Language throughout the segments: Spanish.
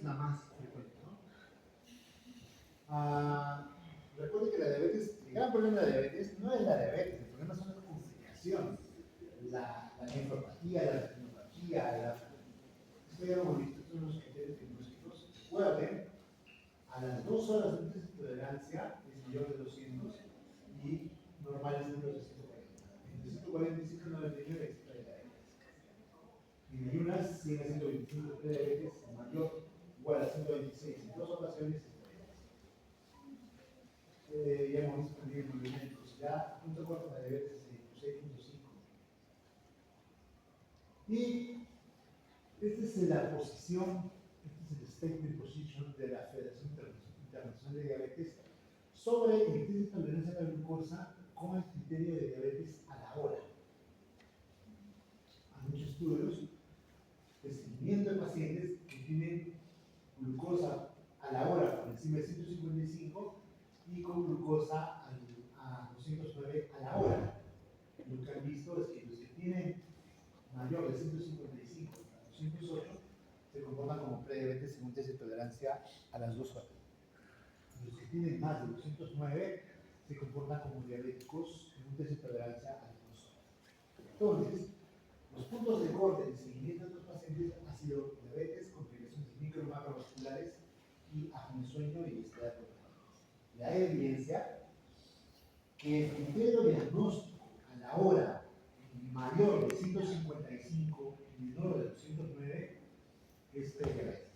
la más frecuente, ¿no? Recuerde que la diabetes, el gran problema de la diabetes no es la diabetes, el problema son las complicaciones, la nefropatía, la retinopatía, esto ya lo hemos visto, estos son los criterios diagnósticos. Recuerden, a las 2 horas de intolerancia es mayor de 200 y normal es menos de 140. Entre 140 y 199 es prediabetes. Y en ayunas sigue siendo 25 prediabetes mayor igual a 126. En 2 ocasiones es prediabetes. Ya hemos visto también el movimiento de glucosidad, punto corto de diabetes es 6.5. Y esta es la posición, este es el statement position de la Federación Internacional de Diabetes sobre el test de tolerancia a la glucosa con el criterio de diabetes a la hora. Hay muchos estudios de seguimiento de pacientes que tienen glucosa a la hora por encima de 155 y con glucosa a 209 a la hora. Lo que han visto es que los que tienen mayor de 155 a 208 se comportan como prediabetes según test de tolerancia a las 2 horas. Los que tienen más de 209 se comportan como diabéticos según test de tolerancia a las 2 horas. Entonces, los puntos de corte de seguimiento de estos pacientes han sido diabetes, complicaciones micro y macrovasculares y apnea del sueño y obesidad por la hay evidencia que el criterio diagnóstico a la hora mayor de 155 y menor de 209 es prediabetes.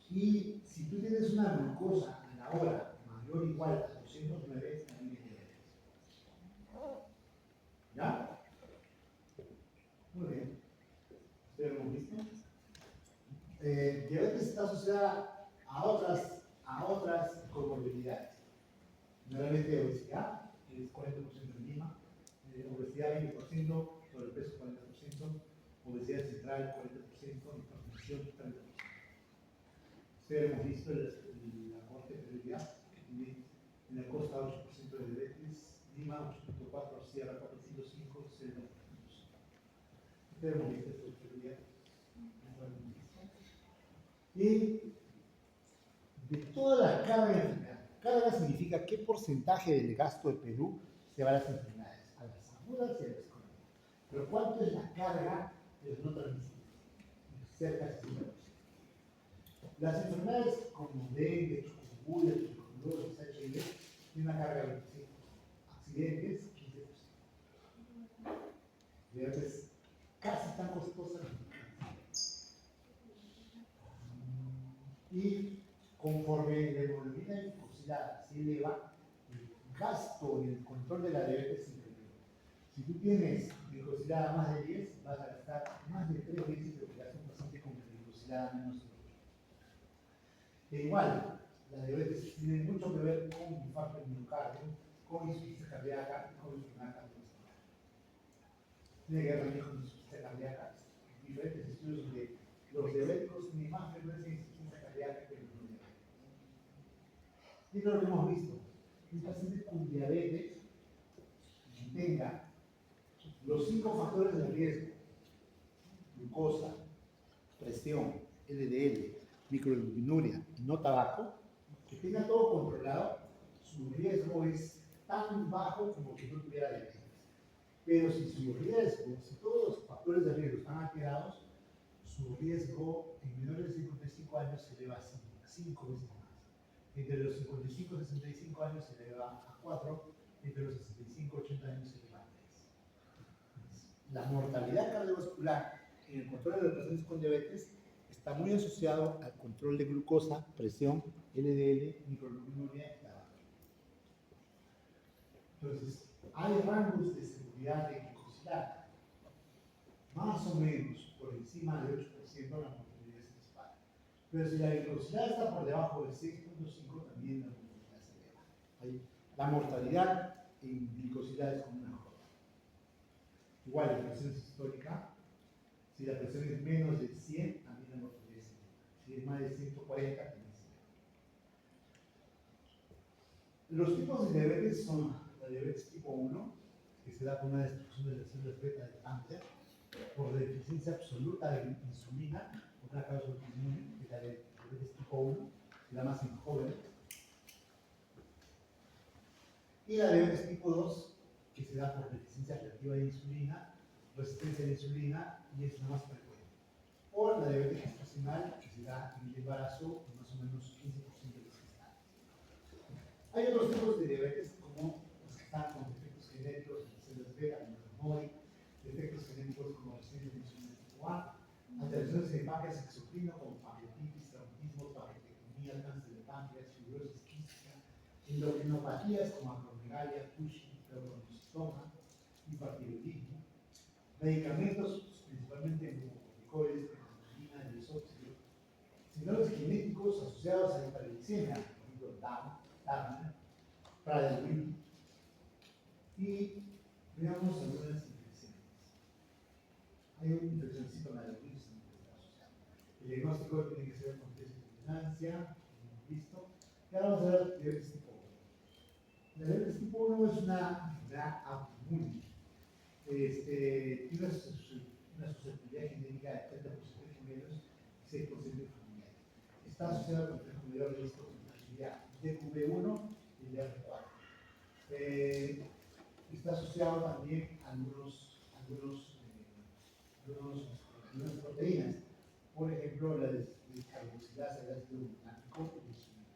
Y si tú tienes una glucosa a la hora mayor o igual a 209, también es diabetes. ¿Ya? Muy bien. ¿Ustedes lo hemos visto? Diabetes está asociada a otras comorbilidades. Generalmente obesidad, es 40% en Lima, obesidad 20%, sobrepeso 40%, obesidad central 40%, hipertensión 30%. Ustedes hemos visto la corte de prioridad que tiene en la costa 8% de diabetes, Lima 8.4, Sierra 4.5, Selva 4.5. Ustedes hemos visto esta prioridad. Y de toda la carga de enfermedad, carga significa qué porcentaje del gasto de Perú se va a las enfermedades, a las agudas y a las crónicas. Pero ¿cuánto es la carga de los no transmisibles? Cerca de 50%. Las enfermedades como dengue, chikungunya, tuberculosis, HIV, tienen una carga de 25%. Accidentes, 15%. Diabetes casi tan costosa. Y conforme la hemoglobina glucosilada se eleva, el gasto en el control de la diabetes se incrementa. Si tú tienes glucosilada más de 10, vas a gastar más de 3 veces lo que gasta un paciente con glucosilada menos de 8. E igual, la diabetes tiene mucho que ver con infarto de miocardio, con insuficiencia cardíaca y con enfermedad cardiovascular. Tiene que ver también con insuficiencia cardíaca. Diferentes estudios donde los diabéticos tienen más frecuencia de insuficiencia cardíaca que los no diabéticos. Y es lo que hemos visto. Un paciente con diabetes que tenga los 5 factores de riesgo: glucosa, presión, LDL, microalbuminuria, no tabaco, que tenga todo controlado, su riesgo es tan bajo como que no tuviera diabetes. Pero si su riesgo, si todos los factores de riesgo están alterados, su riesgo en menores de 55 años se eleva a 5 veces más. Entre los 55 y 65 años se eleva a 4, entre los 65 y 80 años se eleva a 3. La mortalidad cardiovascular en el control de los pacientes con diabetes está muy asociado al control de glucosa, presión, LDL, microalbuminuria y tabaco. Entonces, hay rangos de seguridad de glucosilada. Más o menos por encima del 8% la mortalidad se dispara. Pero si la glucosilada está por debajo del 6.5, también la mortalidad se eleva. La mortalidad en glicosilada es como una joda. Igual, la presión sistólica, si la presión es menos de 100, también la mortalidad se eleva. Si es más de 140, también se eleva. Los tipos de diabetes son la diabetes tipo 1, que se da por una destrucción de las células beta del cáncer, por deficiencia absoluta de insulina, otra causa autoinmune, que es la diabetes tipo 1, se da más en jóvenes. Y la diabetes tipo 2, que se da por deficiencia relativa de insulina, resistencia a la insulina, y es la más frecuente. O la diabetes gestacional, que se da en el embarazo, más o menos 15% de los gestantes. Hay otros tipos de diabetes, como los que están con defectos genéticos, las células beta, como el MOI, defectos genéticos como resistencia a la insulina tipo A, alteraciones en el páncreas exocrino, como pancreatitis, traumatismo, pancreatectomía, cáncer de páncreas, fibrosis quística, endocrinopatías como acromegalia, Cushing, neuroblastoma, hipertiroidismo, medicamentos, principalmente glucocorticoides, insulina, disóxido, síndromes genéticos asociados a hiperglicemia, por ejemplo, Turner, Prader-Willi, y veamos algunas infecciones. Hay una infección citomegalovírus que está asociada. El diagnóstico tiene que ser con test de vigilancia, listo. Y ahora vamos a ver diabetes tipo 1. La diabetes tipo 1 es una enfermedad autoinmune. Tiene una susceptibilidad genética de 30% de gemelos y 6% de familia. Está asociada con el comedor de esto, con la DV1 y DR4. Está asociado también a algunas proteínas, por ejemplo, la descarboxilasa del ácido glutámico y la insulina.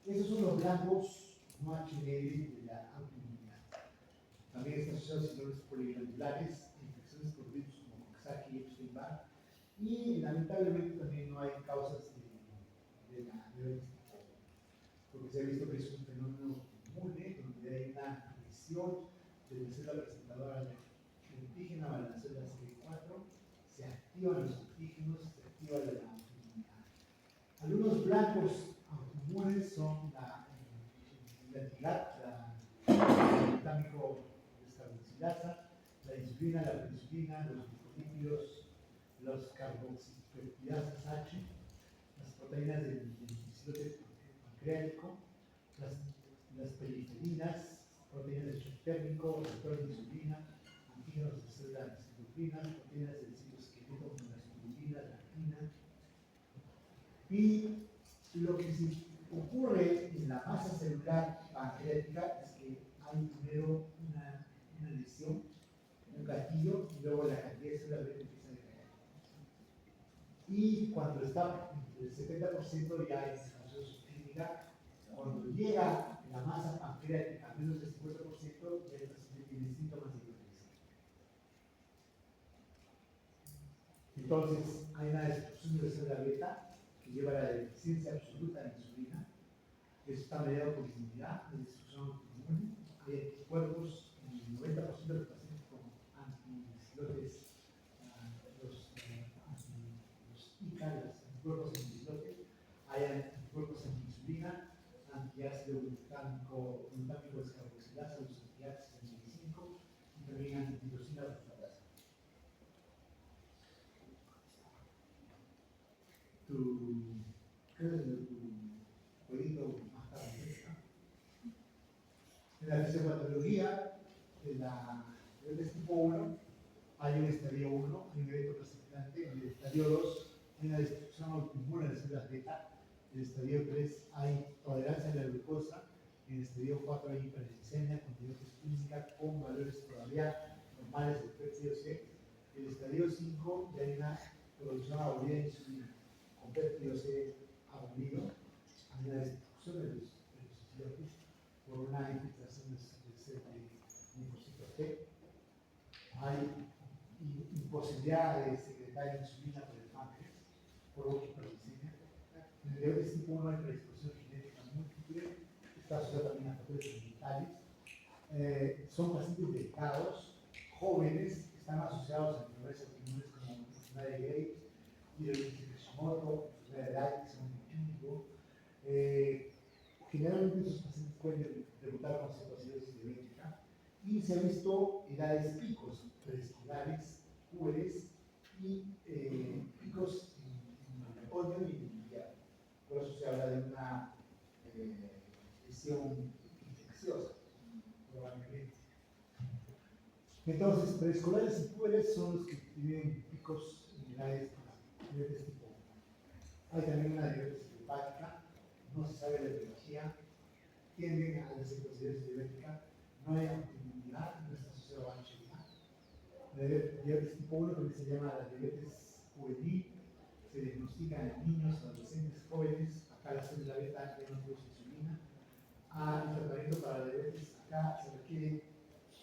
Esos son los blancos no HDL de la autoinmunidad. También está asociado a síndromes poliglandulares, infecciones por virus como Coxsackie y Epstein-Barr, y lamentablemente también no hay causas de la diabetes tipo 1, porque se ha visto que es un fenómeno inmune donde hay una agresión de la célula presentadora de antígena a la célula CD4, se activan los antígenos, se activa la autoinmunidad. Algunos blancos autoinmunes son la TIGAT, el glutámico descarboxilasa, la insulina, la penicilina, los glucolípidos, los carboxipeptidasas H, las proteínas del islote pancreático, las periferinas, proteínas del shock térmico, receptor de insulina, antígenos de células citoquinas, proteínas del citoesqueleto como la espirulina, la actina. Y lo que se ocurre en la masa celular pancreática es que hay primero una lesión, un gatillo, y luego la cantidad de células beta empieza a decaer. Y cuando está entre el 70% ya es descanso clínica, cuando llega la masa pancreática a menos del 50%, ya el paciente tiene síntomas de hipertensión. Entonces, hay una destrucción de la célula beta que lleva a la deficiencia absoluta de insulina. Eso está mediado por inmunidad, de destrucción autoinmune. Hay anticuerpos en el 90% de los pacientes con antiislotes, los ICA, los anticuerpos antiislotes. Hay anticuerpos antiinsulina, antiácido glutámico descarboxilasa, los antiácidos 75, y también antityrosina fosfatasa. ¿Qué es tu jueguito más tarde? En la fisiopatología de la diabetes tipo 1 hay un estadio 1, hay un evento precipitante. En el estadio 2 hay una destrucción autoinmune de células beta. En el estadio 3 hay tolerancia a la glucosa. En el estadio 4 hay hiperglicemia con diabetes física con valores todavía normales del PCOC. En el estadio 5 ya hay una producción abolida de insulina con PCOC abolido. Hay una destrucción de los islotes por una infiltración de linfocitos T. Hay imposibilidad de secretar insulina por el páncreas por hiperglicemia. En el diabetes tipo 1 hay predisposición genética múltiple, está asociada también a factores ambientales. Son pacientes delicados, jóvenes, están asociados a enfermedades autoinmunes como la enfermedad de Graves, tiroiditis de Hashimoto, enfermedad de Addison, Típico. Generalmente esos pacientes pueden debutar con cetoacidosis diabética y se ha visto edades picos preescolares, jóvenes y picos en otoño y en invierno. Por eso se habla de una lesión infecciosa, probablemente. Entonces, preescolares y jóvenes son los que tienen picos en edades de este tipo. Hay también una diabetes hepática patología tienden a la circunstancia diabética, no hay autoinmunidad, no está asociado a ansiedad. La diabetes tipo 1 también se llama la diabetes juvenil, se diagnostica en niños, adolescentes, jóvenes. Acá la célula beta ya no produce insulina. El tratamiento para la diabetes acá se requiere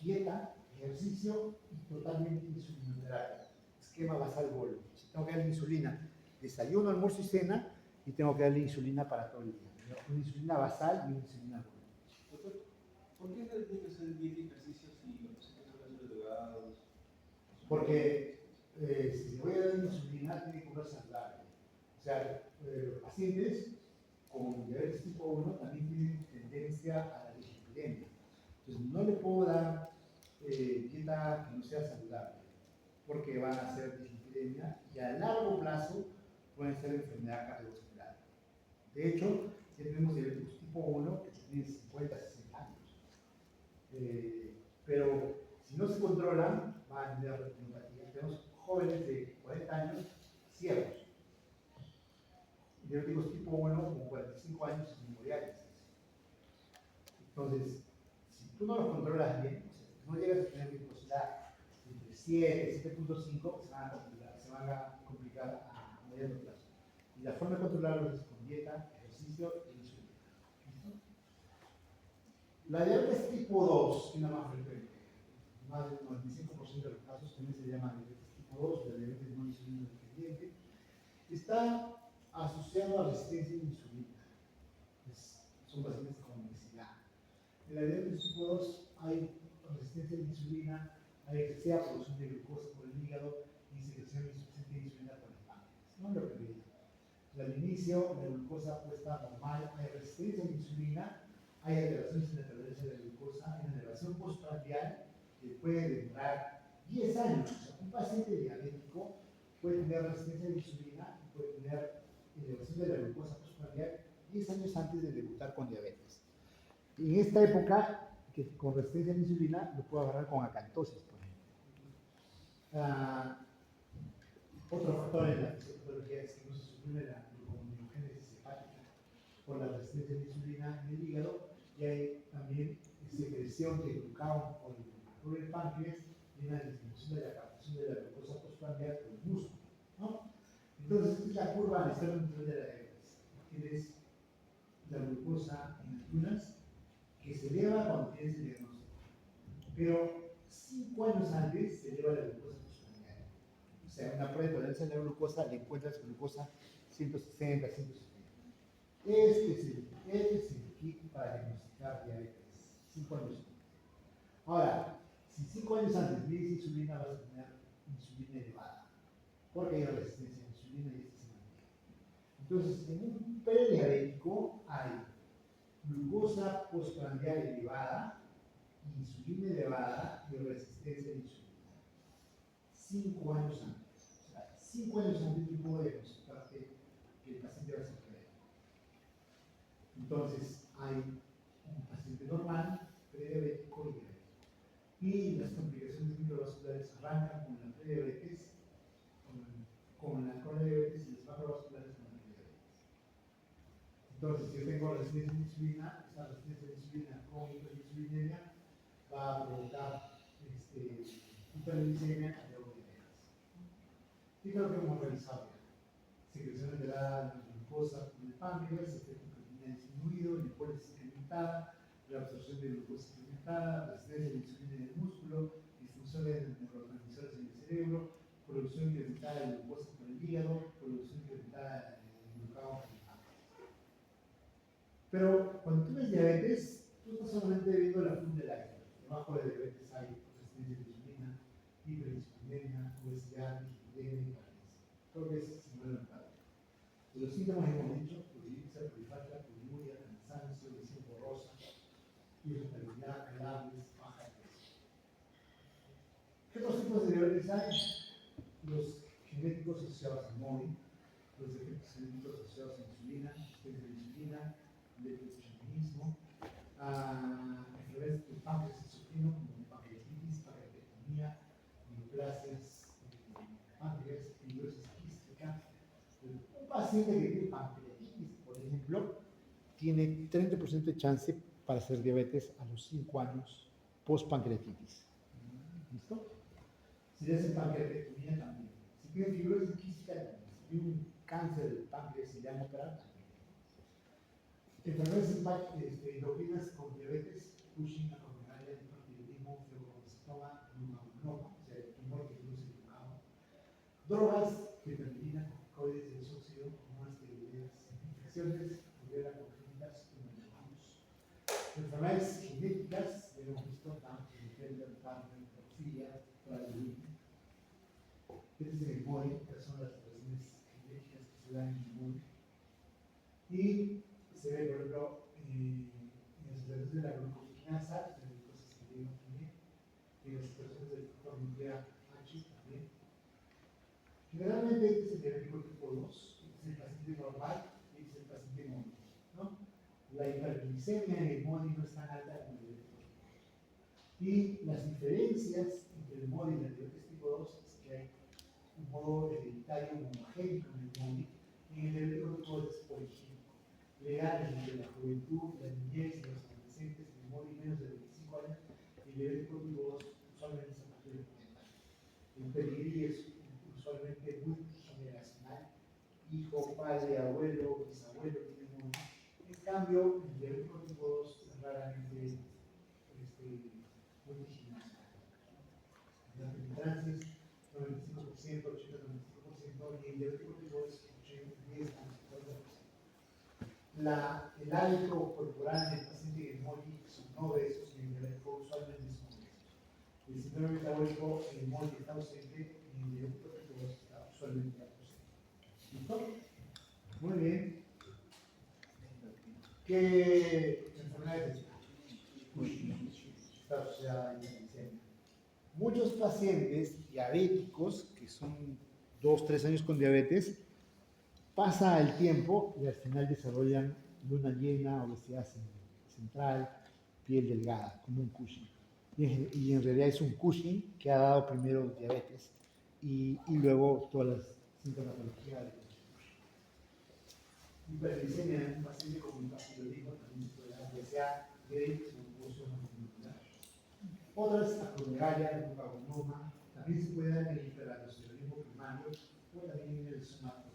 dieta, ejercicio y totalmente insulinoterapia. Esquema basal bolo. Si tengo que darle insulina, desayuno, almuerzo y cena, y tengo que darle insulina para todo el día. Una insulina basal y una insulina bolo. ¿Por qué tiene que hacer dieta y ejercicio si los pacientes son delgados? Porque si le voy a dar insulina, tiene que comer saludable. O sea, los pacientes con diabetes tipo 1 también tienen tendencia a la dislipidemia. Entonces, no le puedo dar dieta que no sea saludable, porque van a ser dislipidemia y a largo plazo pueden ser enfermedad cardiovascular. De hecho, ya tenemos diabetes tipo 1 que tienen 50, 60 años. Pero si no se controlan, van a tener retinopatía. Tenemos jóvenes de 40 años ciegos. Diabéticos tipo 1 con 45 años sin hemodiálisis. Entonces, si tú no los controlas bien, o sea, no llegas a tener glucosidad entre 7 y 7.5, se van a complicar a mediano plazo. Y la forma de controlarlos es con dieta, ejercicio e insulina. La diabetes tipo 2 es la más frecuente. Más del 95% de los casos también se llama diabetes tipo 2, la diabetes no insulino dependiente. Está asociado a resistencia a insulina. Son pacientes con obesidad. En la diabetes tipo 2 hay resistencia a la insulina, hay excesiva producción de glucosa por el hígado y secreción insuficiente de insulina por el páncreas. No lo que al inicio la glucosa puede estar normal, hay resistencia a la insulina, hay alteraciones en la tolerancia de la glucosa, en la elevación postprandial que puede demorar 10 años. O sea, un paciente diabético puede tener resistencia a la insulina y puede tener elevación de la glucosa postprandial 10 años antes de debutar con diabetes. Y en esta época, que con resistencia a la insulina, lo puedo agarrar con acantosis, por ejemplo. Otro factor en la fisiopatología es que no se suprime la gluconeogénesis hepática por la resistencia a la insulina en el hígado, y hay también secreción de glucagón por el páncreas y una disminución de la captación de la glucosa postprandial por el músculo, ¿no? Entonces, esta es la curva al externo de la diabetes. Tienes la glucosa en ayunas que se eleva cuando tienes el diagnóstico, pero 5 años antes se eleva la glucosa postprandial. O sea, una prueba de tolerancia a la glucosa le encuentras glucosa 160, 170. Este es el kit para diagnosticar diabetes. 5 años antes. Ahora, si 5 años antes mides insulina, vas a tener insulina elevada, porque hay resistencia a la insulina y este se mantiene. Entonces, en un prediabético hay glucosa postprandial elevada, insulina elevada y resistencia a la insulina. 5 años antes. O sea, 5 años antes yo puedo diagnosticarte que el paciente va a ser prediabético. Entonces, hay un paciente normal, prediabético y diabético. Y las complicaciones microvasculares arrancan con la prediabetes, con la diabetes y las macrovasculares con la prediabetes. Entonces, si yo tengo resistencia a la insulina, esta resistencia a la insulina con hiperinsulinemia va a provocar hiperglicemia y diabetes. Y creo que hemos revisado ya. Secreción alterada de glucosa por el páncreas, efecto creatinina disminuido, lipólisis incrementada, la absorción de glucosa incrementada, resistencia a la insulina en el músculo, disfunción de neurotransmisores en el cerebro, producción incrementada de glucosa por el hígado, producción incrementada de glucagón por el páncreas. Pero cuando tú ves diabetes, tú estás solamente viendo la punta del iceberg. Debajo de diabetes hay resistencia a la insulina, hiperinsulinemia, obesidad, dislipidemia y carencia. Creo que es similar. Los síntomas hemos dicho: prurigia, prurifalta, pruriuria, cansancio, visión borrosa, irritabilidad, calambres, baja de peso. ¿Qué otros tipos de diabetes hay? Los genéticos asociados al móvil, los defectos genéticos asociados a insulina, resistencia a la insulina, leptomecanismo, enfermedades del páncreas exocrino como pancreatitis, pancreatectomía, neoplasias páncreas, fibrosis quística. Un paciente que tiene pancreatitis, por ejemplo, tiene 30% de chance para hacer diabetes a los 5 años post-pancreatitis. ¿Listo? Si le hacen pancreatectomía también. Si tiene fibrosis quística también. Si tiene un cáncer del páncreas y le han operado también. Enfermedades endocrinas con diabetes, Cushing, acromegalia, hipertiroidismo, fibroblastoma, glucagonoma, o sea, el tumor que produce el glucagón. Drogas, ketamina, corticoides, desóxido, hormonas tiroideas, infecciones, rubiola congénitas, pneumonitis. Enfermedades genéticas, ya hemos visto, Klinefelter, Turner, porfiria, Prader-Willi. Este es el MORI, estas son las alteraciones genéticas que se dan en el MORI. Y se ve, por ejemplo, en las alteraciones de la glucokinasa, en las cosas que vimos también, y las alteraciones del factor nuclear H también. Generalmente este es el diabético tipo 2, este es el paciente normal y este es el paciente móvil, ¿no? La hiperglicemia en el MODI no es tan alta como el diabético tipo 2. Y las diferencias entre el MODI y la diabetes tipo 2 es que hay un modo hereditario homogénico en el MODI y en el diabético tipo 2 es poligénico. Le ganan entre la juventud, la niñez y los adolescentes en el MODI menos de 25 años y el diabético tipo 2 usualmente es a partir de 40 años. El pedigrí es usualmente multigeneracional, hijo, padre, abuelo, bisabuelo, tiene MODI. En cambio, el diabético tipo 2 es raramente multigeneracional. Las penetrancias, 95%, 80-95%, y el diabético tipo 2 es 10-50%. El hábito corporal del paciente que MODI son no obesos y el diabético usualmente son obesos. El síndrome metabólico, el MODI está ausente y el diabético tipo 2 está usualmente ausente. ¿Listo? Muy bien. ¿Qué enfermedades está asociada a la hiperglicemia? Muchos pacientes diabéticos, que son 2-3 años con diabetes, pasa el tiempo y al final desarrollan luna llena, obesidad central, piel delgada, como un Cushing. Y en realidad es un Cushing que ha dado primero diabetes y luego todas las sintomatologías de Cushing. Hiperglicemia en un paciente con hipertiroidismo también se puede dar, ya sea de un uso molecular. Otras, acromegalia, glucagonoma, también se puede dar en el hiperaldosteronismo primario o también en el somatostatinoma.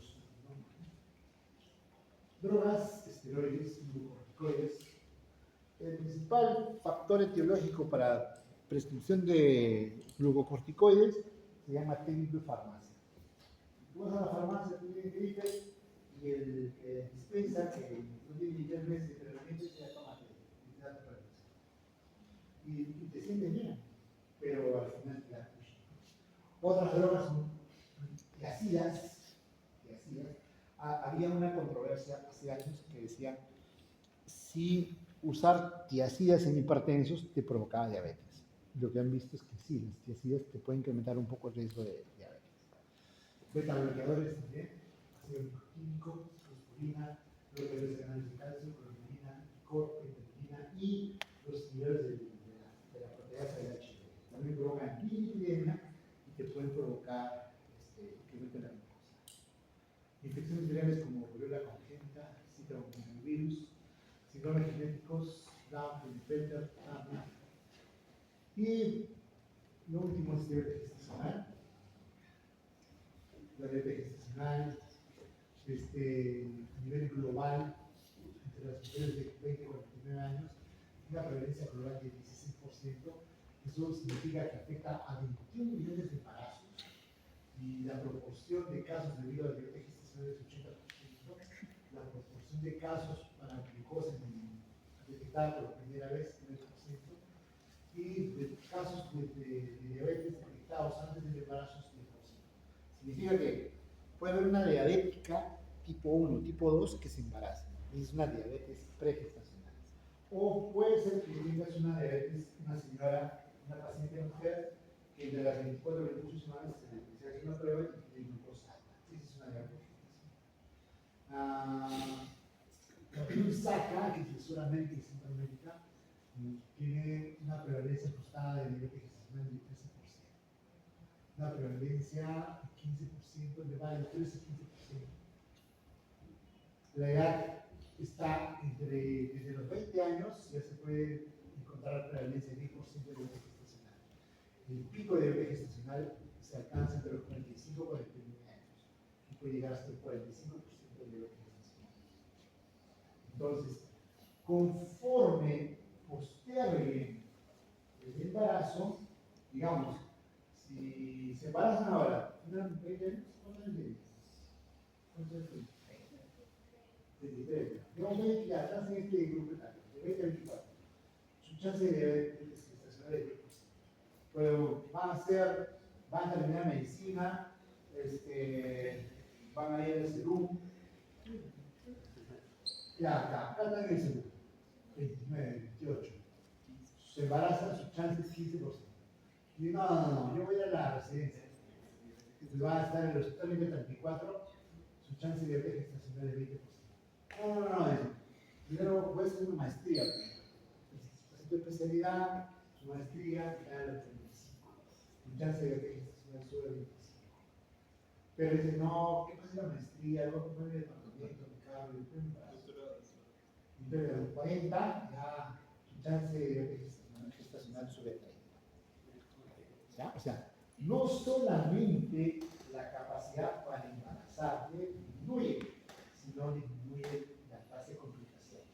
Drogas, esteroides, glucocorticoides. El principal factor etiológico para prescripción de glucocorticoides se llama técnico de farmacia. Tú vas a la farmacia, tú tienes gripe y el que dispensa, que no tiene ni 3 meses, pero realmente ya toma y te da tu receta. Y te sientes bien, pero al final te da Cushing. Otras drogas son tiazidas. Había una controversia hace años que decía si usar tiazidas en hipertensos te provocaba diabetes. Lo que han visto es que sí, las tiazidas te pueden incrementar un poco el riesgo de diabetes. Beta-bloqueadores también, ácido químico, fosforina, bloqueadores de canales de calcio, clorina, licor, pentamina y los niveles de la proteasa del HDL. También provocan lipidemia y te pueden provocar incremento de la glucosa. Infecciones virales como rubiola congénita, citomegavirus, síndromes genéticos, Down, Klinefelter, Turner. Y lo último es diabetes gestacional. La diabetes gestacional, a nivel global, entre las mujeres de 20 y 49 años, tiene una prevalencia global de 16%. Eso significa que afecta a 21 millones de embarazos. Y la proporción de casos debido a la diabetes gestacional es 80%. La proporción de casos para glucosa detectada por primera vez es 9%. Y de casos de diabetes detectados antes del embarazo es 10%. Significa que puede haber una diabética tipo 1, tipo 2 que se embaraza. Es una diabetes pregestacional. O puede ser que tengas una diabetes, una señora, una paciente mujer, que entre las 24 y 28 semanas se hace una prueba y tiene glucosa alta. Esa es una diabetes gestacional. SACA, que es Suramérica y Centroamérica, tiene una prevalencia ajustada de diabetes gestacional del 13%. Una prevalencia de 15%, de va del 13 a 15%. La edad está desde los 20 años, ya se puede encontrar prevalencia de 10% de diabetes gestacional. El pico de diabetes gestacional se alcanza entre los 45 y 49 años y puede llegar hasta el 45% de diabetes gestacional. Entonces, conforme posterguen el embarazo, digamos, si se embarazan ahora, ¿tendrán 20 años? ¿Cuántos años tienen? ¿Cuántos años tienen? 23. Digamos que ya están en este grupo etario, de 20 a 24. Su chance de diabetes gestacional es 10%. Pero van a terminar medicina, van a ir al CERUM. Ya, acá están en el CERUM. 29, 28. Se embarazan, su chance es 15%. Y no, yo voy a la residencia. Va a estar en el hospital 34, su chance de diabetes gestacional es 20%. No, dice. Primero puede ser una maestría. Su especialidad, su maestría, ya a los 35. Su chance de diabetes gestacional sube a 25. Pero dice, no, ¿qué pasa en la maestría? Luego poner el departamento, mi cambio, entonces a los 40, ya su chance de diabetes gestacional sube a 30. ¿Ya? O sea, no solamente la capacidad para embarazar disminuye, sino disminuye la tasa de complicaciones.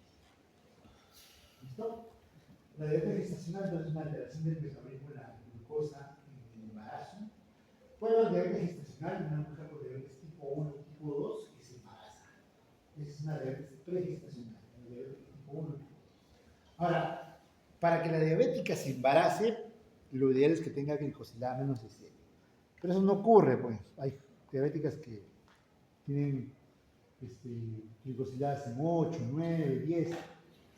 ¿Listo? La diabetes gestacional es una alteración del metabolismo de la glucosa en el embarazo. Puede haber diabetes gestacional en una mujer con diabetes tipo 1 y tipo 2 que se embaraza. Esa es una diabetes pregestacional, una diabetes tipo 1 y tipo 2. Ahora, para que la diabética se embarace, lo ideal es que tenga glicosilada menos de 7. Pero eso no ocurre, pues. Hay diabéticas que tienen glicosiladas en 8, 9, 10,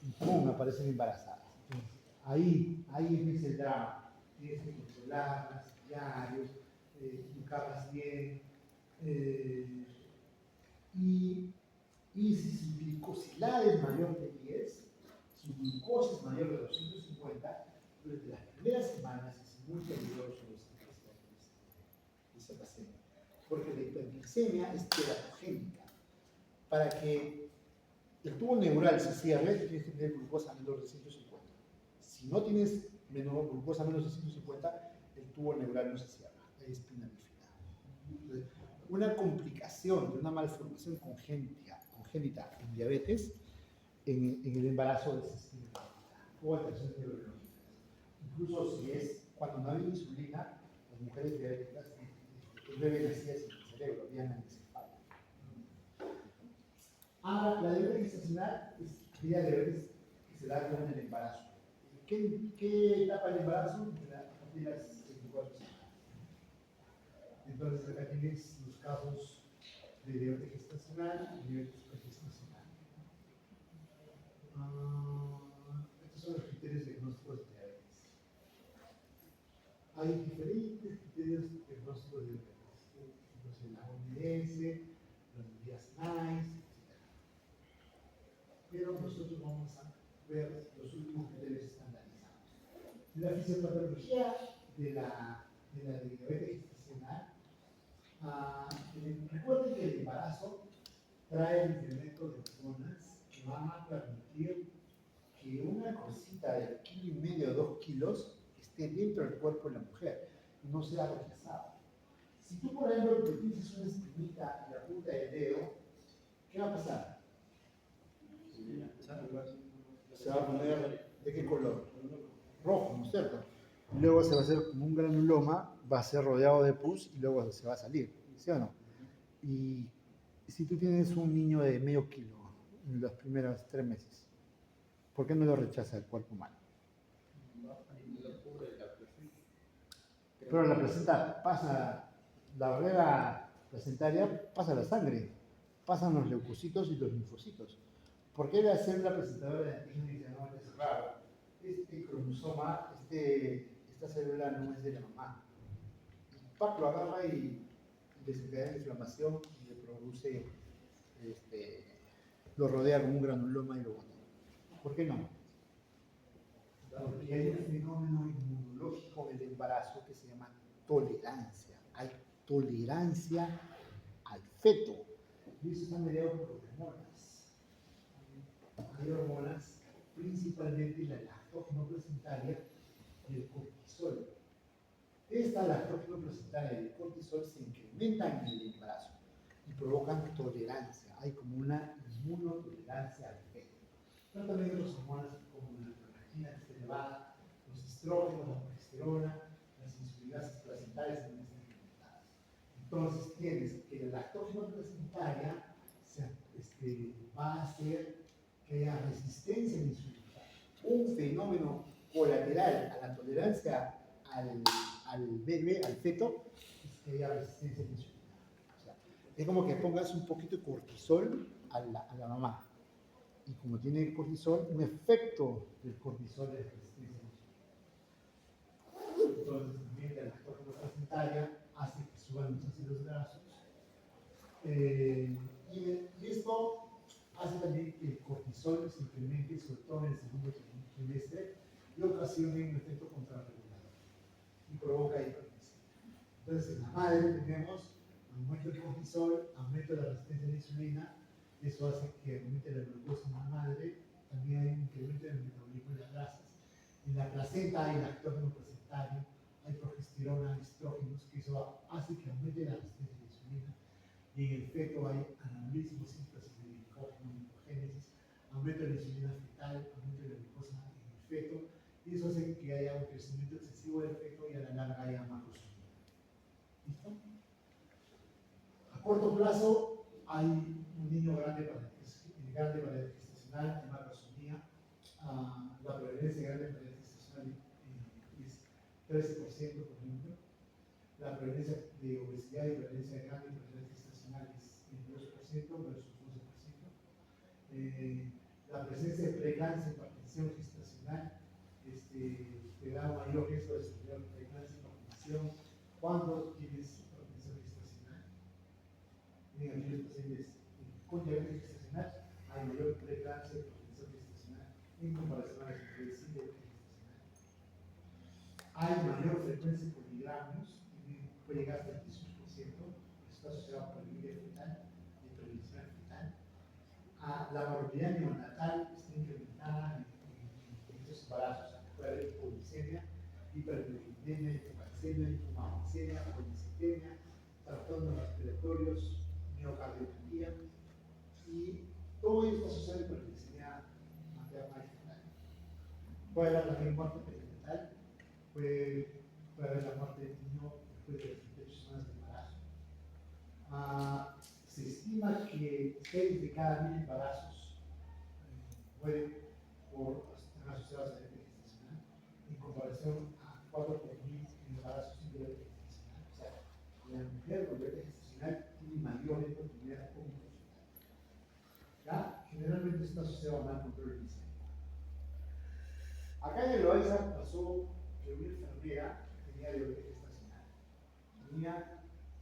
y ¡pum!, aparecen embarazadas. Entonces, ahí es el drama. Tienes que controlarlas diarios, educarlas bien. Y si su glicosilada es mayor de 10, su glucosa es mayor de 250, durante las primeras semanas es muy peligroso esa paciente, porque la hiperglicemia es teratogénica. Para que el tubo neural se cierre, tienes que tener glucosa menor de 150. Si no tienes glucosa menos de 150, el tubo neural no se cierra, hay espina bífida. Una complicación de una malformación congénita en diabetes, en el embarazo es espina bífida o alteraciones neurológicas. Incluso si es cuando no hay insulina, las mujeres diabéticas, el bebé nacía sin el cerebro, había anencefalo. Ahora, la diabetes gestacional es aquella diabetes que se da con el embarazo. ¿Qué etapa del embarazo? A partir de las 24 semanas. Entonces, acá tienes los casos de diabetes gestacional y diabetes pregestacional. Estos son los criterios diagnósticos de diabetes. Hay diferentes criterios diagnósticos de diabetes. Entonces, la OMS, los días NICE, etc. Pero nosotros vamos a ver los últimos criterios estandarizados. La fisiopatología de la diabetes gestacional. Recuerden que el embarazo trae el incremento de hormonas que van a permitir que una cosita de 1,5 kg o 2 kilos esté dentro del cuerpo de la mujer y no sea rechazada. Si tú, por ejemplo, te tienes una espinita en la punta del dedo, ¿qué va a pasar? Se va a poner, ¿de qué color? Rojo, ¿no es cierto? Luego se va a hacer como un granuloma, va a ser rodeado de pus y luego se va a salir, ¿sí o no? Y si tú tienes un niño de medio kilo en los primeros 3 meses, ¿por qué no lo rechaza el cuerpo humano? Pero la placenta pasa, la barrera placentaria pasa la sangre, pasan los leucocitos y los linfocitos. ¿Por qué la célula presentadora de antígeno dice, no, es raro? Este cromosoma, esta célula no es de la mamá. Y Pac lo agarra y desencadena inflamación y le produce, lo rodea como un granuloma y lo bota. ¿Por qué no? Porque hay un fenómeno inmunológico del embarazo que se llama tolerancia. Hay tolerancia al feto. Y eso está mediado por hormonas. hay hormonas, principalmente la lactógeno placentaria y el cortisol. Esta lactógeno placentaria y el cortisol se incrementan en el embarazo y provocan tolerancia. Hay como una inmunotolerancia al feto. Pero también otras hormonas como la prolactina que está elevada, los estrógenos, la progesterona, las insulinasas placentarias también están incrementadas. Entonces tienes que la lactógeno placentaria va a hacer que haya resistencia a la insulina. Un fenómeno colateral a la tolerancia al bebé, al feto, es que haya resistencia a la insulina. O sea, es como que pongas un poquito de cortisol a la mamá. Y como tiene cortisol, un efecto del cortisol es resistencia a la insulina. Entonces, también la lactógeno placentaria hace que suban los ácidos grasos. Y esto hace también que el cortisol se incremente, sobre todo en el segundo trimestre, y ocasione un efecto contrarregulador y provoca hipertensión. Entonces, en la madre tenemos aumento del cortisol, aumento de la resistencia a la insulina, eso hace que aumente la glucosa en la madre, también hay un incremento en el metabolismo de las grasas. En la placenta hay lactógeno placentario, hay progesterona, hay estrógenos, que eso hace que aumente la resistencia a la insulina. Y en el feto hay aneurismos, síntesis de glicógeno, glicogénesis, aumento de la insulina fetal, aumento de la glucosa en el feto, y eso hace que haya un crecimiento excesivo del feto y a la larga haya macrosomía. ¿Listo? A corto plazo hay un niño grande para el gestacional y macrosomía. La prevalencia grande para el gestacional es 13%, por ejemplo. La prevalencia de obesidad y prevalencia grande para el gestacional es 22% versus 12%. La presencia de preeclampsia y hipertensión gestacional te da mayor riesgo de desarrollar preeclampsia y hipertensión cuando tienes hipertensión gestacional. En aquellos pacientes con diabetes gestacional hay mayor preeclampsia y hipertensión gestacional en comparación a las mujeres sin diabetes gestacional. Hay mayor frecuencia de poligramios, puede llegar hasta el 18%, está asociado con la vida fetal y prevención fetal. La morbilidad neonatal está incrementada en estos embarazos. Puede haber hipoglicemia, hiperlipidemia, hipoglicemia, hipomagnesemia, policitemia, trastornos respiratorios, miocardiopatía, y todo esto asociado a hiperglicemia materna y fetal. Puede haber también muerte perinatal, puede haber la muerte del niño después de las 28 semanas de embarazo. Se estima que 6 de cada 1000 embarazos mueren están asociados a diabetes gestacional, en comparación a 4 por 1000 embarazos sin diabetes gestacional. O sea, la mujer con diabetes gestacional tiene mayor oportunidad de cómplice. Generalmente está asociado a mal control glicémico. Acá en el Loaiza pasó que una enfermera tenía diabetes gestacional. Tenía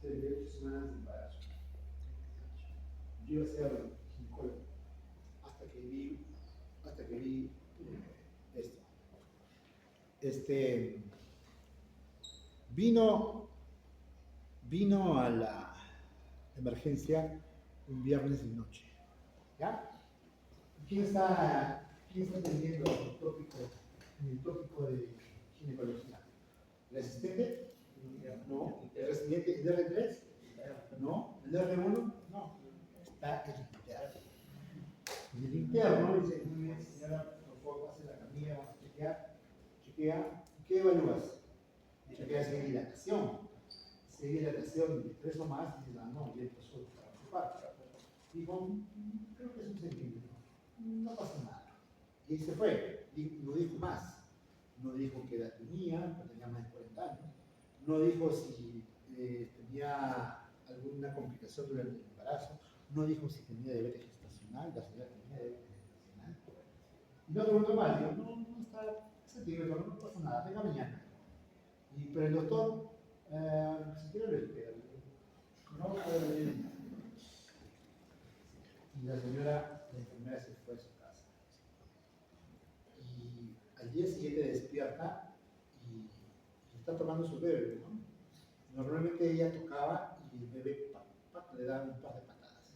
38 semanas de embarazo. Yo iba a ser ginecólogo hasta que vi esto. Vino a la emergencia un viernes de noche. ¿Ya? ¿Quién está atendiendo el tópico de ginecología? ¿El asistente? No. ¿El residente? ¿El R3? No. ¿El R1? No. Está el interno. Y el interno dice: muy bien, señora, por favor, pase la camilla, vamos a chequear. Chequea. ¿Qué evalúas? Chequea si hay dilatación. Si hay dilatación de 3 o más, dices: no, ya empezó a preocupar. Dijo: creo que es un centímetro. No pasa nada. Y se fue. No dijo más. No dijo qué edad tenía, no tenía más de 40 años. No dijo si tenía alguna complicación durante el embarazo. No dijo si tenía diabetes gestacional, la señora tenía diabetes gestacional. Y no preguntó más. Dijo: no está centímetro, no pasa nada, venga mañana. Pero el doctor, si quiere lo espera. No puede venir. Y la enfermera se fue a su casa. Y al día siguiente despierta y está tomando su bebé, ¿no? Normalmente ella tocaba y el bebé le daba un par de patadas.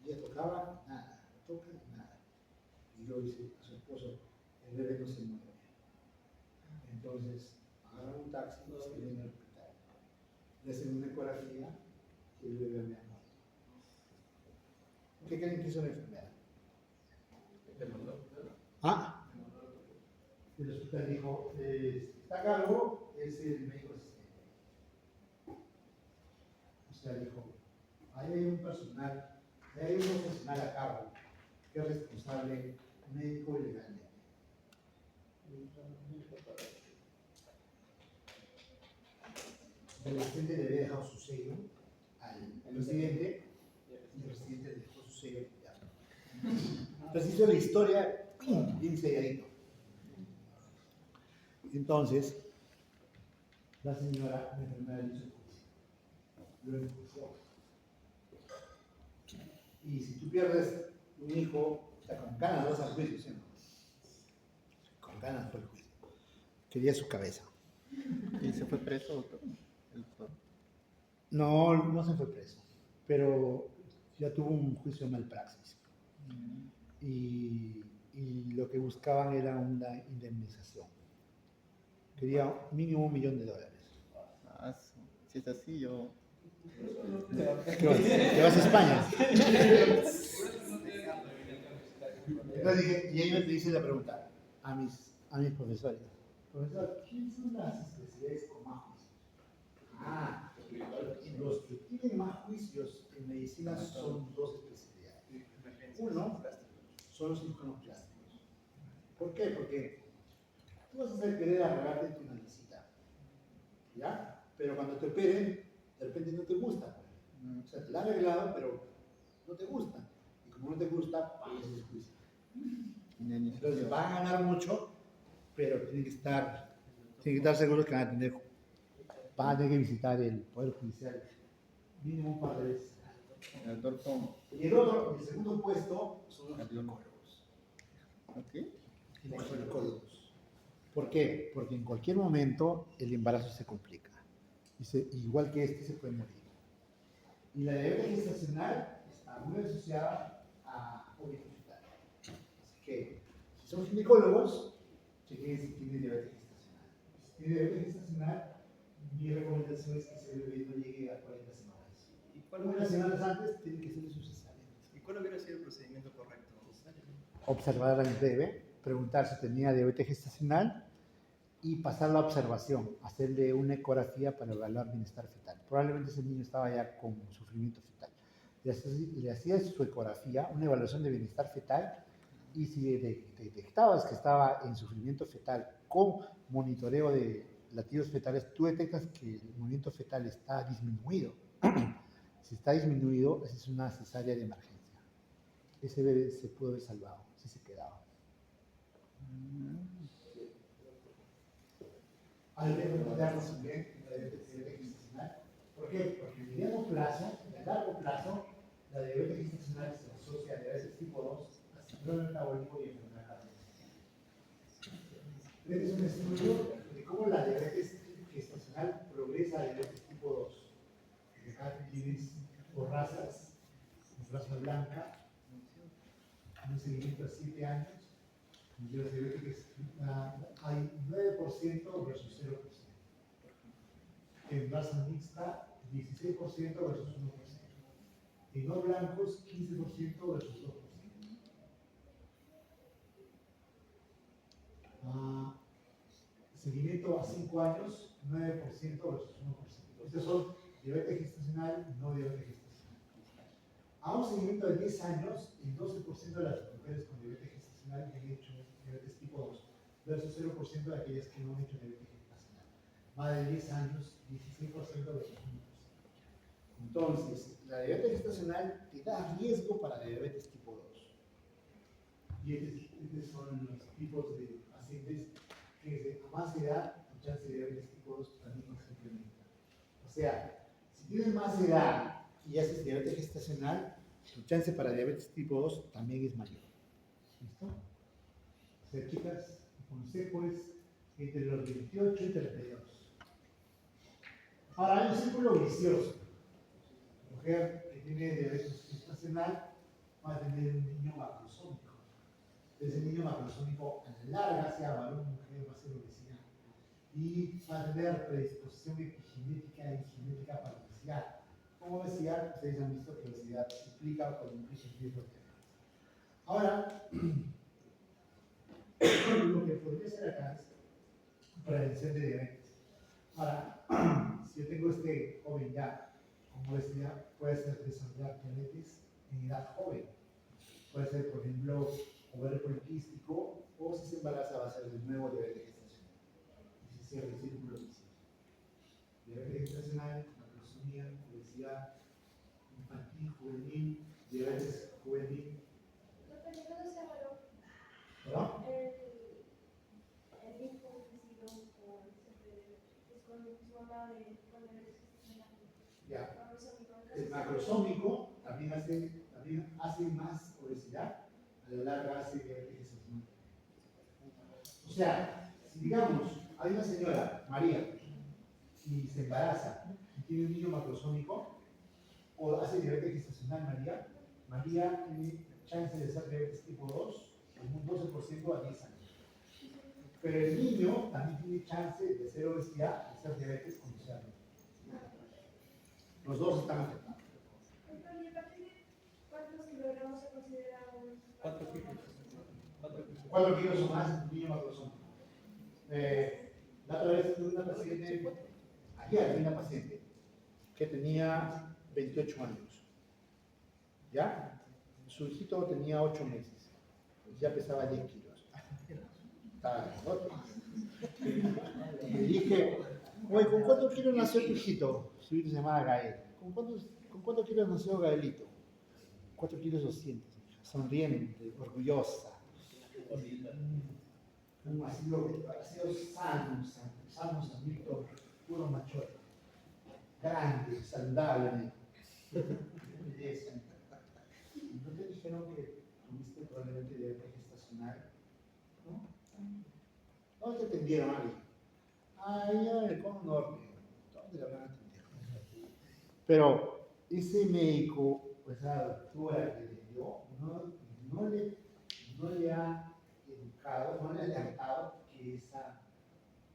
Y ella tocaba, nada, toca, nada. Y yo dice a su esposo, el bebé no se mueve. Entonces, agarran un taxi y se vienen al hospital. Le hacen una ecografía y el bebé había muerto. ¿Qué creen que hizo la enfermera? ¿Ah? El hospital dijo, está a cargo, es el médico asistente. O sea, dijo, ahí hay un personal, ahí hay un profesional a cargo que es responsable médico y legalmente. El asistente le había dejado su sello al residente y el residente le dejó su sello. Ya. Entonces hizo la historia bien selladito. Entonces, la señora, la enfermera, le hizo lo enjuició. Y si tú pierdes un hijo, o sea, con ganas vas al juicio, ¿sí o no? Con ganas fue el juicio. Quería su cabeza. ¿Y se fue preso, doctor? El doctor. No, no se fue preso, pero ya tuvo un juicio de malpraxis. Y lo que buscaban era una indemnización. Quería mínimo $1 millón. Ah, si es así, yo... ¿Qué vas? ¿Te vas a España? Entonces dije, y ellos me dicen la pregunta a mis profesores. Profesor, ¿quiénes son las especialidades con más juicios? Ah, los que tienen más juicios en medicina son dos especialidades. Uno son los cirujanos plásticos. ¿Por qué? Porque tú vas a hacer querer arreglarte tu naricita, ¿ya? Pero cuando te operen, de repente no te gusta. O sea, te la han arreglado, pero no te gusta. Y como no te gusta, pagas el juicio. Entonces van a ganar mucho, pero tienen que estar seguros que van a tener que visitar el Poder Judicial mínimo un par de veces. El doctor ¿cómo? Y el segundo puesto son los ginecólogos. ¿Ok? Los ginecólogos. ¿Por qué? Porque en cualquier momento el embarazo se complica. Igual que este se puede morir. Y la diabetes gestacional está muy asociada a obesidad. Así que, si son ginecólogos, chequen si tienen diabetes gestacional. Si tiene diabetes gestacional, mi recomendación es que ese bebé no llegue a 40 semanas. ¿Y cuál Unas semanas antes tiene que ser su cesárea. ¿Y cuál hubiera sido el procedimiento correcto? Observar al bebé, preguntar si tenía diabetes gestacional y pasar la observación, hacerle una ecografía para evaluar bienestar fetal. Probablemente ese niño estaba ya con sufrimiento fetal. Le hacías su ecografía, una evaluación de bienestar fetal, y si detectabas que estaba en sufrimiento fetal con monitoreo de latidos fetales, tú detectas que el movimiento fetal está disminuido. Si está disminuido, esa es una cesárea de emergencia. Ese bebé se pudo haber salvado si se quedaba. Hay que recomendarnos también la diabetes gestacional. ¿Por qué? Porque en mediano plazo, en el largo plazo, la diabetes gestacional se asocia a diabetes tipo 2, a síndrome metabólico y enfermedad cardíaca. Este es un estudio de cómo la diabetes gestacional progresa a diabetes tipo 2. Acá tienes por razas, raza blanca, un seguimiento a 7 años. Y los diabéticos hay 9% versus 0%. En raza mixta, 16% versus 1%. En no blancos, 15% versus 2%. Seguimiento a 5 años, 9% versus 1%. Estos son diabetes gestacional, no diabetes gestacional. A un seguimiento de 10 años, el 12% de las mujeres con diabetes gestacional han hecho diabetes tipo 2, versus 0% de aquellas que no han hecho diabetes gestacional. Más de 10 años, 16% versus 1%. Entonces, la diabetes gestacional te da riesgo para la diabetes tipo 2. Y estos son los tipos de pacientes que a más edad, tu chance de diabetes tipo 2 también se incrementa. O sea, si tienes más edad y haces diabetes gestacional, tu chance para diabetes tipo 2 también es mayor. ¿Listo? O sea, chicas, el consejo es entre los 28 y 32. Ahora hay un círculo vicioso. La mujer que tiene diabetes gestacional va a tener un niño macrosómico. Entonces el niño macrosómico a la larga, sea varón o mujer, va a ser obesidad. Y va a tener predisposición epigenética y genética para obesidad. Como obesidad, ustedes han visto que obesidad implica o implica el riesgo de tener. Ahora, lo que podría hacer acá es prevención de diabetes. Ahora, si yo tengo este joven ya con obesidad, puede ser desarrollar diabetes en edad joven. Puede ser, por ejemplo, ovario poliquístico, o si se embaraza va a ser de nuevo diabetes gestacional. Y se cierra el círculo vicioso. Diabetes gestacional, macrosomía, obesidad infantil, juvenil, diabetes juvenil. ¿Perdón? El hijo crecido con su mamá de con diabetes gestacional. Ya. El macrosómico también hace más obesidad, a la larga hace diabetes gestacional. O sea, si digamos, hay una señora, María, y se embaraza y tiene un niño macrosómico, o hace diabetes gestacional María tiene chance de hacer diabetes tipo 2 en un 12% a 10 años. Pero el niño también tiene chance de hacer obesidad, de hacer diabetes cuando sea adulto. Los dos están afectados. Entonces, ¿a partir de cuántos kilogramos se considera un 4 kilos. 4 kilos o más en un niño macrosómico. La otra vez tuve una paciente, ayer vi una paciente que tenía 28 años. ¿Ya? Su hijito tenía 8 meses. Ya pesaba 10 kilos. Estaba grandote. Le dije, oye, ¿con cuántos kilos nació tu hijito? Su hijo se llamaba Gael. ¿Con cuántos kilos nació Gaelito? 4 kilos 200. Sonriente, orgullosa. Ha sido sano, sanito, puro machote. Grande, saludable. Belleza. ¿No te dijeron que tuviste probablemente diabetes gestacional? ¿No? ¿Dónde te atendieron, Ali? Allá en el Cono Norte. ¿Dónde la van a atender? Pero ese médico, pues la doctora que le dio, no le ha educado, no le ha alertado que esa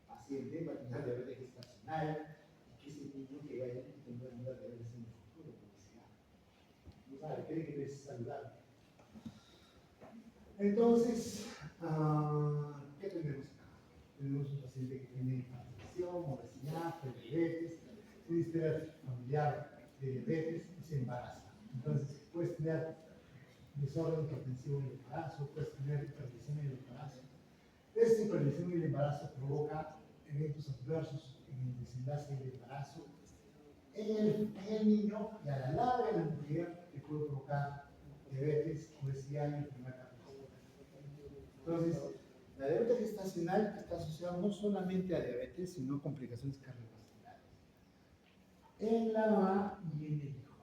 paciente va a tener diabetes gestacional y que ese niño que vaya a tener una diabetes en el futuro, no sabe, cree que es saludable. Entonces, ¿qué tenemos acá? Tenemos un paciente que tiene hipertensión, obesidad, prediabetes, tiene historia familiar de diabetes y se embaraza. Entonces, puedes tener desorden hipertensivo en el embarazo, puedes tener hipertensión en el embarazo. Esta hipertensión en el embarazo provoca eventos adversos en el desenlace del embarazo en el niño y a la larga en la mujer que puede provocar diabetes, obesidad y enfermedad cardiovascular. Entonces, la diabetes gestacional está asociada no solamente a diabetes, sino a complicaciones cardiovasculares en la mamá y en el hijo.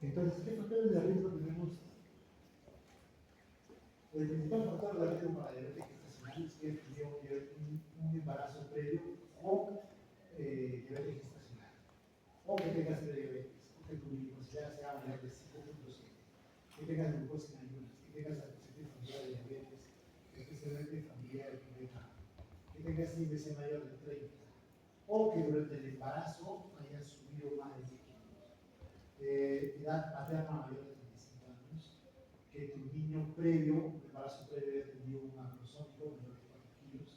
Entonces, ¿qué factores de riesgo tenemos? El principal factor de riesgo para la diabetes gestacional es que tenido un embarazo previo o diabetes gestacional, o que tengas prediabetes, o que tu glucosidad sea mayor de 5.7, que tengas glucosa en ayunas, que tengas antecedentes familiares de diabetes, especialmente familiar de cama, que tengas índice mayor de 30, o que durante el embarazo hayas subido más de 10 kilos, edad materna mayor de 35 años, que tu niño previo, un embarazo previo, haya tenido un macrosómico mayor de 4 kilos,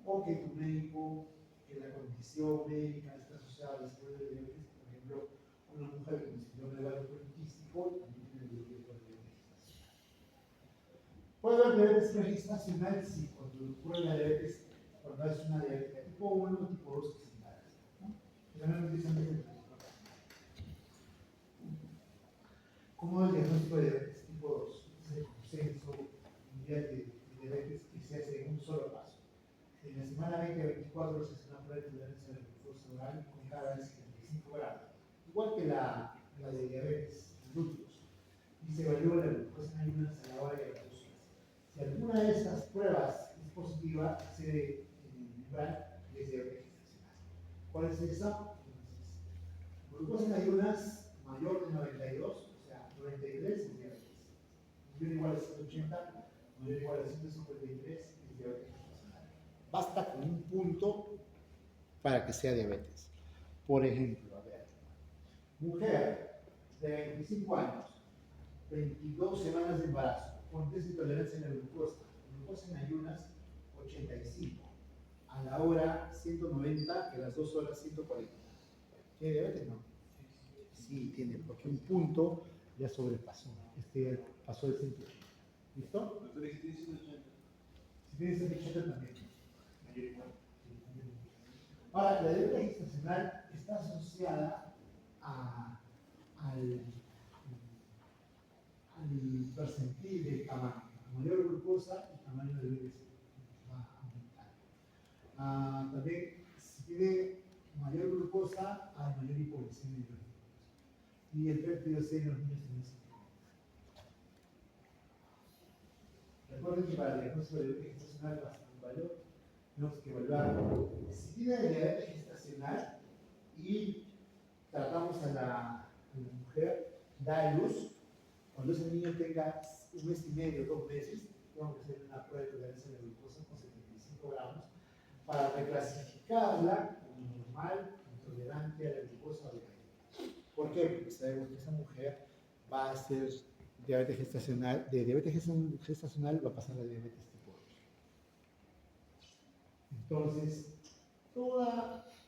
o que tu médico, que la condición médica está asociada después de diabetes, por ejemplo, una mujer con síndrome de ovario poliquístico también tiene riesgo de diabetes gestacional. Puede haber diabetes gestacional si cuando ocurre la diabetes, cuando es una diabetes tipo 1 o tipo 2 que se embaraza, ¿no? Generalmente dicen que es ¿cómo es el diagnóstico de diabetes tipo 2? Es el consenso mundial de diabetes que se hace en un solo paso. En la semana 20 a 24 se hace una prueba de tolerancia a la glucosa oral con cada vez 75 gramos, igual que la de diabetes mellitus, y se evalúa la glucosa en ayunas a la hora de las 2 horas. Si alguna de estas pruebas es positiva, se debe nombrar es diabetes gestacional. ¿Cuál es esa? Glucosa en ayunas mayor de 92, o sea, 93 es diabetes. superior o igual a 180, mayor o igual a 153, es diabetes gestacional. Basta con un punto para que sea diabetes. Por ejemplo, a ver, mujer de 25 años, 22 semanas de embarazo, con test de intolerancia a la glucosa en ayunas 85, a la hora 190, que a las 2 horas 140. ¿Tiene diabetes? No. Sí, tiene, porque un punto ya sobrepasó, ya pasó el 180. ¿Listo? Doctor, ¿y si tiene 180? Si tiene 180 también. Mayor igual. Ahora, la diabetes gestacional está asociada al percentil del tamaño. A mayor glucosa, el tamaño del bebé va a aumentar. También, si tiene mayor glucosa, hay mayor hipoglucemia de los niños. Y el PFDOC en los niños también se incrementa. Recuerden que para el diagnóstico de diabetes gestacional va a ser un valor. Tenemos que evaluar si tiene diabetes gestacional y tratamos a la mujer, da a luz. Cuando ese niño tenga 1 mes y medio, 2 meses, tenemos que hacer una prueba de tolerancia de glucosa con 75 gramos para reclasificarla como normal, intolerante a la glucosa o diabetes. ¿Por qué? Porque sabemos que esa mujer va a ser diabetes gestacional, de diabetes gestacional va a pasar a diabetes tipo 2. Entonces,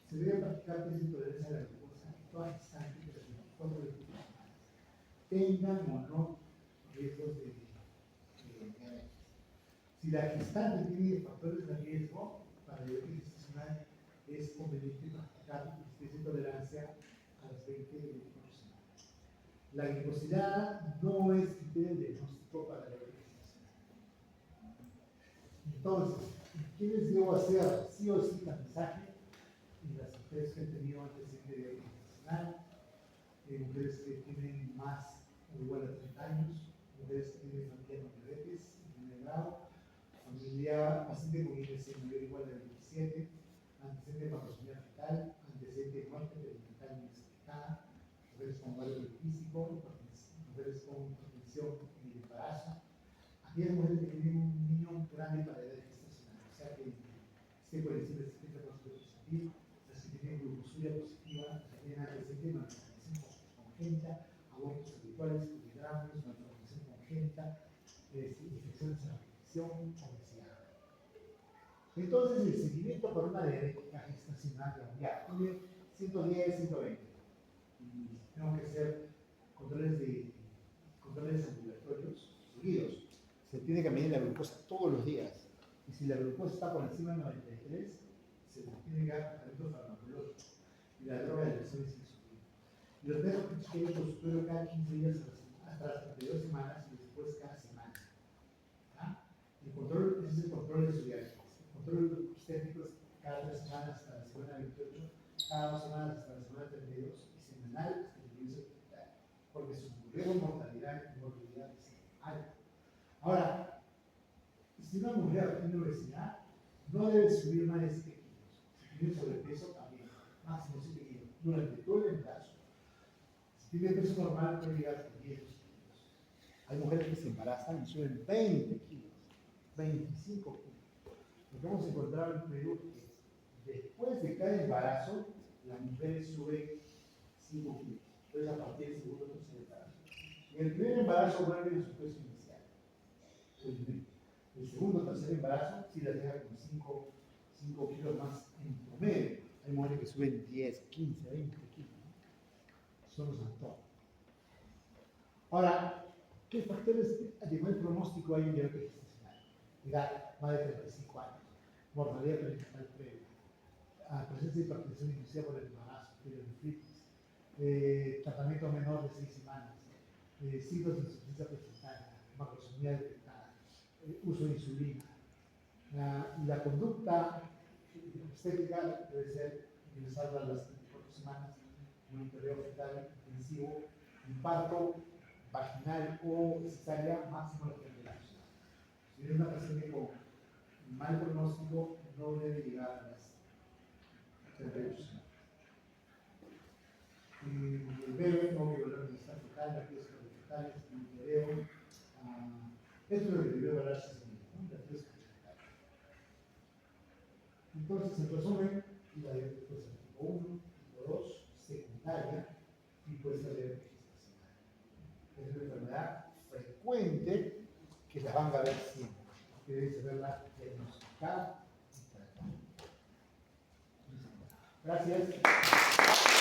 se debe practicar test de intolerancia a la glucosa en todas las gestantes de las 24 de tengan o no riesgos de diabetes. Si la gestante tiene factores de riesgo para diabetes gestacional, es conveniente practicar test de tolerancia a las 20 de 24 semanas. La glicosilada no es criterio diagnóstico para la diabetes gestacional. Entonces, ¿qué les debo hacer? Sí o sí, tamizaje en las mujeres que han tenido antecedentes de diabetes gestacional, mujeres que tienen más o igual a 30 años, mujeres que tienen familia con diabetes en primer grado, familia paciente con IGC mayor o igual a 27, antecedente de patología fetal, antecedente de muerte perimental inexplicada, mujeres con ovario poliquístico, mujeres con hipertensión en el embarazo, aquellas mujeres que tienen un niño grande para edad gestacional, o sea que esté por encima del 70% positivo, las que tienen glucosuria positiva, las que tienen antecedente de malformación congénita, abortos habituales, poligramos, malformación congénita, infecciones a la repetición, obesidad. Entonces, el seguimiento para una diabética gestacional ya tiene 110, 120. Y tengo que hacer controles ambulatorios seguidos. Se tiene que medir la glucosa todos los días. Y si la glucosa está por encima de 93, se tiene que dar tratamiento farmacológico. Y la droga de elección es insulina. Y los médicos que yo consultorio cada 15 días hasta las 32 semanas y después cada semana. ¿Ah? El control, ese es el control de su diabetes. El control obstétrico es cada 3 semanas hasta la semana 28, cada 2 semanas hasta la semana 32 y semanal hasta el inicio hospital. Porque su riesgo de mortalidad y morbilidad es alto. Ahora, si una mujer tiene obesidad, no debe subir más de 7 kilos. Si tiene sobrepeso, también, máximo 7 kilos. Durante todo el embarazo. Si tiene peso normal, puede llegar hasta 10 kilos. Hay mujeres que se embarazan y suben 20 kilos, 25 kilos. Lo que hemos encontrado en Perú es que después de cada embarazo, las mujeres suben 5 kilos. Entonces, a partir del segundo o tercer embarazo. En el primer embarazo vuelven a su peso inicial. El segundo o tercer embarazo sí las deja con 5 kilos más en promedio. Hay mujeres que suben 10, 15, 20 kilos. Son los antojos. Ahora, ¿qué factores de mal pronóstico hay en diabetes gestacional? Edad, más de 35 años, mortalidad perinatal previa, presencia de hipertensión inducida por el embarazo, pielonefritis, tratamiento menor de 6 semanas, signos de insuficiencia placentaria, macrosomía detectada, uso de insulina. La conducta obstétrica debe ser ingresar a las 24 semanas, monitoreo fetal intensivo, parto vaginal o cesárea máximo la primera opción. Si es una paciente con mal pronóstico, no debe llegar a las 38 semanas. El bebé, no que volver a necesitar fetal, la pieza de fetales, monitoreo, Esto es lo que debió hablarse en la tres cachetadas. Entonces, en resumen, la diabetes puede ser tipo 1, tipo 2, secundaria, y puede ser diabetes gestacional. Es una enfermedad frecuente que la van a ver siempre. Que debe saberla diagnosticar y tratar. Gracias.